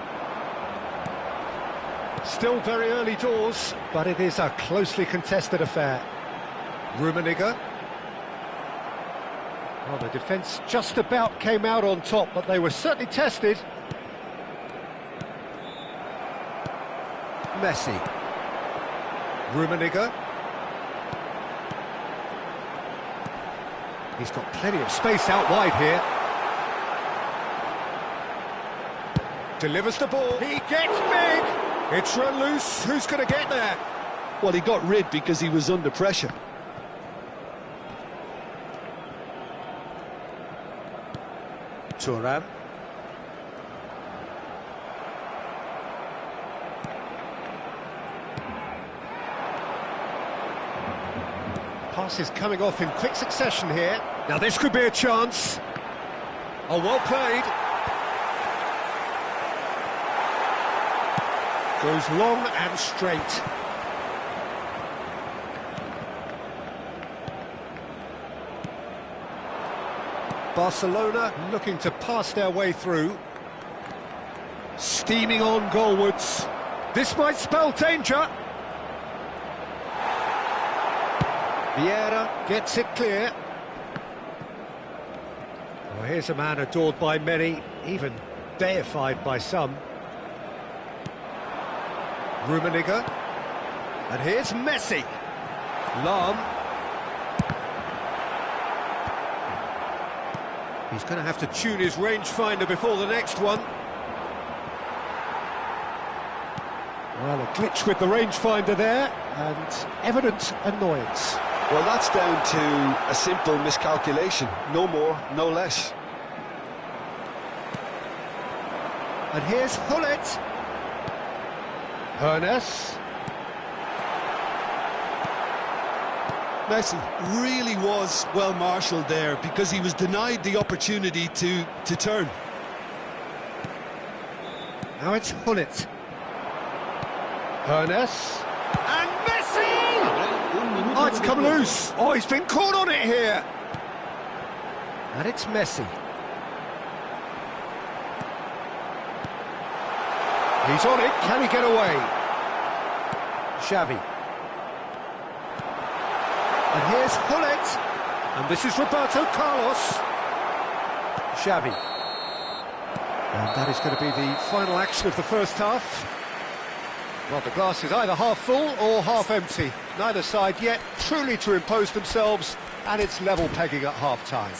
Still very early doors, but it is a closely contested affair. Rummenigge. Well, the defence just about came out on top, but they were certainly tested. Messi. Rummenigge. He's got plenty of space out wide here. Delivers the ball. He gets big. It's run loose. Who's going to get there? Well, he got rid because he was under pressure. Thuram. Passes coming off in quick succession here. Now this could be a chance. Oh, well played. Goes long and straight. Barcelona looking to pass their way through. Steaming on goalwards. This might spell danger. Vieira gets it clear. Well, here's a man adored by many, even deified by some. Rummenigge. And here's Messi. Lahm. He's going to have to tune his rangefinder before the next one. Well, a glitch with the rangefinder there, and evident annoyance. Well, that's down to a simple miscalculation. No more, no less. And here's Hullet. Hernes. Messi really was well marshalled there because he was denied the opportunity to turn. Now it's Hullet. Hernes. And Messi! Oh, it's come loose. Oh, he's been caught on it here. And it's Messi. He's on it. Can he get away? Xavi. And here's Hullet. And this is Roberto Carlos. Xavi. And that is going to be the final action of the first half. Well, the glass is either half full or half empty. Neither side yet truly to impose themselves, and it's level pegging at half-time.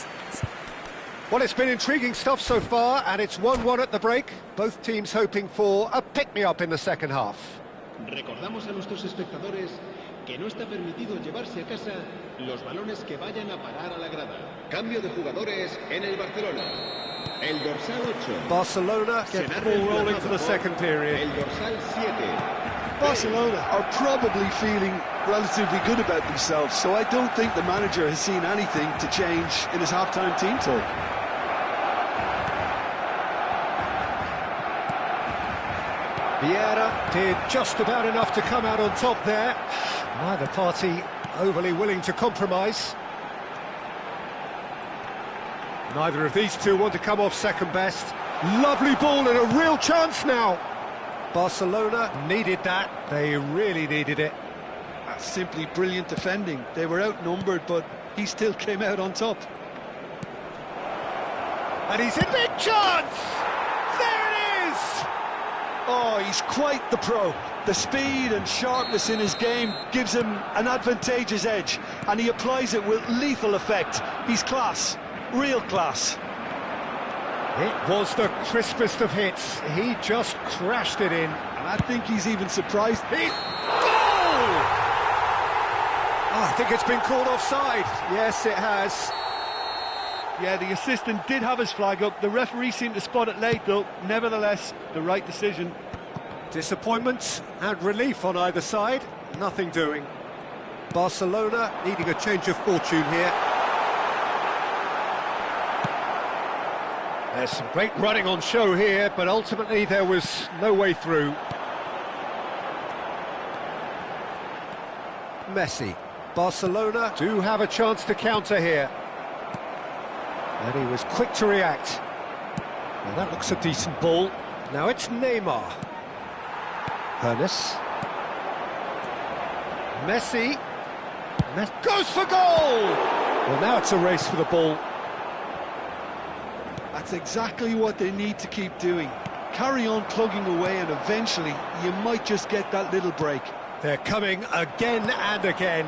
Well, it's been intriguing stuff so far, and it's 1-1 at the break. Both teams hoping for a pick-me-up in the second half. Recordamos a nuestros espectadores que no está permitido llevarse a casa los balones que vayan a parar a la grada. Cambio de jugadores en el Barcelona. El dorsal 8. Barcelona get the ball rolling for the second period. El dorsal 7. Barcelona are probably feeling relatively good about themselves, so I don't think the manager has seen anything to change in his half-time team talk. Vieira did just about enough to come out on top there. Neither party overly willing to compromise. Neither of these two want to come off second best. Lovely ball and a real chance now. Barcelona needed that. They really needed it. That's simply brilliant defending. They were outnumbered, but he still came out on top. And he's in big chance! There it is! Oh, he's quite the pro. The speed and sharpness in his game gives him an advantageous edge, and he applies it with lethal effect. He's class. Real class. It was the crispest of hits. He just crashed it in. And I think he's even surprised. Goal! Oh, I think it's been called offside. Yes, it has. Yeah, the assistant did have his flag up. The referee seemed to spot it late, though. Nevertheless, the right decision. Disappointment and relief on either side. Nothing doing. Barcelona needing a change of fortune here. There's some great running on show here, but ultimately there was no way through. Messi. Barcelona do have a chance to counter here. And he was quick to react. Now that looks a decent ball. Now it's Neymar. Ernest. Messi. Goes for goal! Well, now it's a race for the ball. That's exactly what they need to keep doing. Carry on plugging away, and eventually you might just get that little break. They're coming again and again.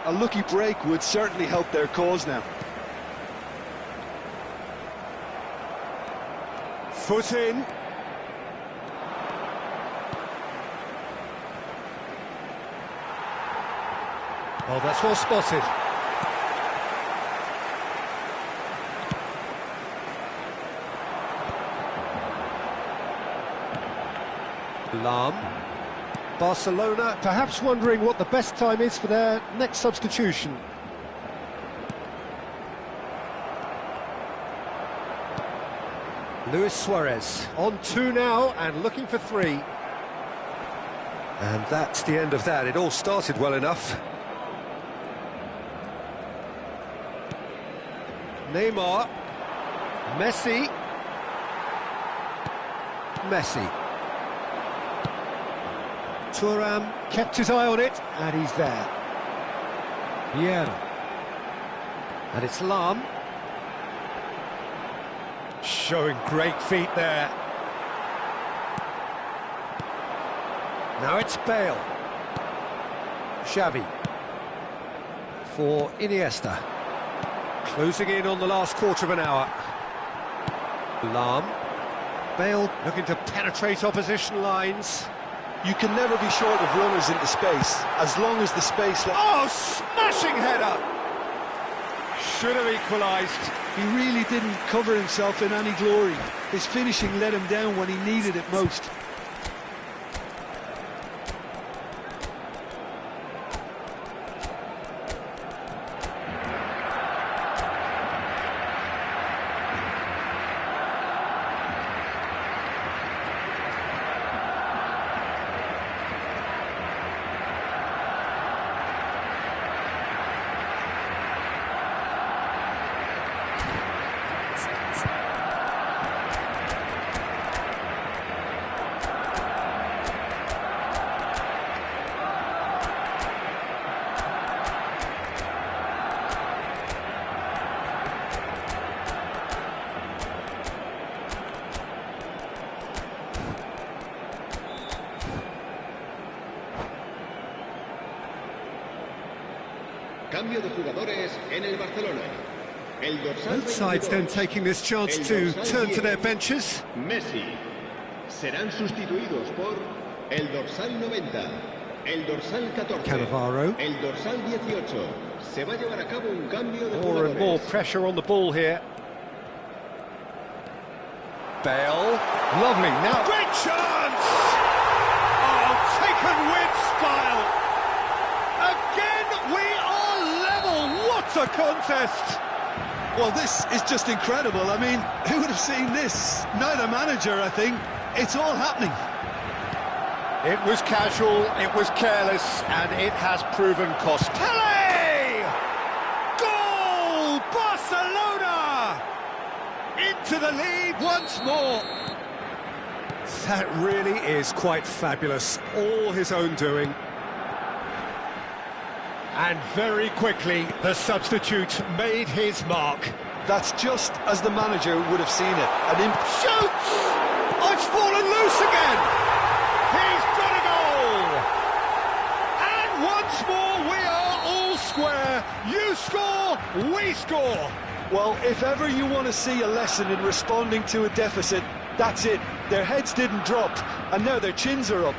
A lucky break would certainly help their cause now. Foot in. Oh, that's well spotted. Lam. Barcelona perhaps wondering what the best time is for their next substitution. Luis Suarez on 2 now and looking for 3. And that's the end of that. It all started well enough. Neymar. Messi. Thuram kept his eye on it, and he's there. Vieira. And it's Lam. Showing great feet there. Now it's Bale. Xavi. For Iniesta. Closing in on the last quarter of an hour. Lam. Bale looking to penetrate opposition lines. You can never be short of runners into space, as long as the space... Oh, smashing header! Should have equalised. He really didn't cover himself in any glory. His finishing let him down when he needed it most. Cambio de jugadores en el Barcelona. El dorsal Both sides then taking this chance to turn to their benches. Messi. Serán sustituidos por el dorsal 90, el dorsal 14, Cannavaro. el dorsal 18. Se va a llevar a cabo un cambio de More and more jugadores. pressure on the ball here. Bale. Lovely. Now. Great chance! Oh, taken with style. Again, we are level. What a contest! Well, this is just incredible. I mean, who would have seen this? Neither manager, I think. It's all happening. It was casual, it was careless, and it has proven cost. Pele! Goal! Barcelona! Into the lead once more. That really is quite fabulous. All his own doing. And very quickly, the substitute made his mark. That's just as the manager would have seen it. Shoots! Oh, it's fallen loose again! He's got a goal! And once more, we are all square. You score, we score. Well, if ever you want to see a lesson in responding to a deficit, that's it. Their heads didn't drop, and now their chins are up.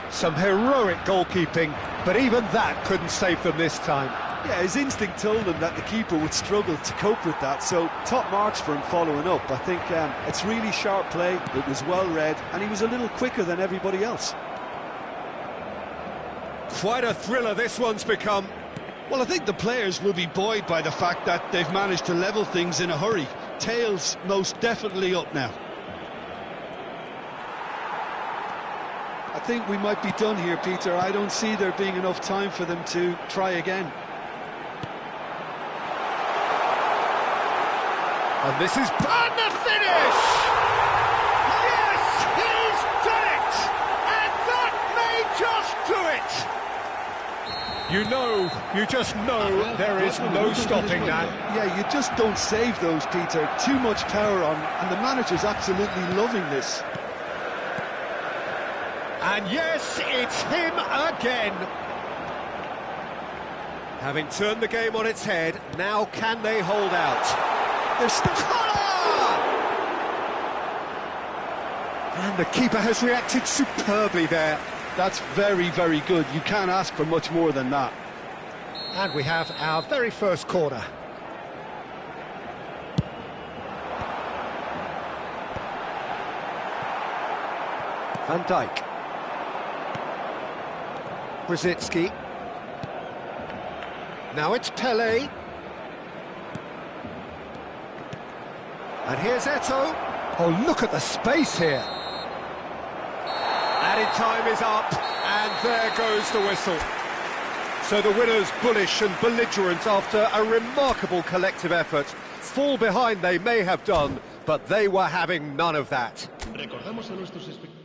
Some heroic goalkeeping, but even that couldn't save them this time. Yeah, his instinct told him that the keeper would struggle to cope with that, so top marks for him following up. I think it's really sharp play, it was well read, and he was a little quicker than everybody else. Quite a thriller this one's become. Well, I think the players will be buoyed by the fact that they've managed to level things in a hurry. Tails most definitely up now. I think we might be done here, Peter. I don't see there being enough time for them to try again. And this is the finish! Yes, he's done it! And that may just do it! You just know there is no stopping that. Yeah, you just don't save those, Peter. Too much power on, and the manager's absolutely loving this. And yes, it's him again. Having turned the game on its head, now can they hold out? They're still... And the keeper has reacted superbly there. That's very, very good. You can't ask for much more than that. And we have our very first corner. Van Dijk. Brzezinski. Now it's Pele. And here's Eto'o. Oh, look at the space here. Added time is up, and there goes the whistle. So the winners, bullish and belligerent after a remarkable collective effort. Fall behind they may have done, but they were having none of that. Recordamos a nuestros espectadores.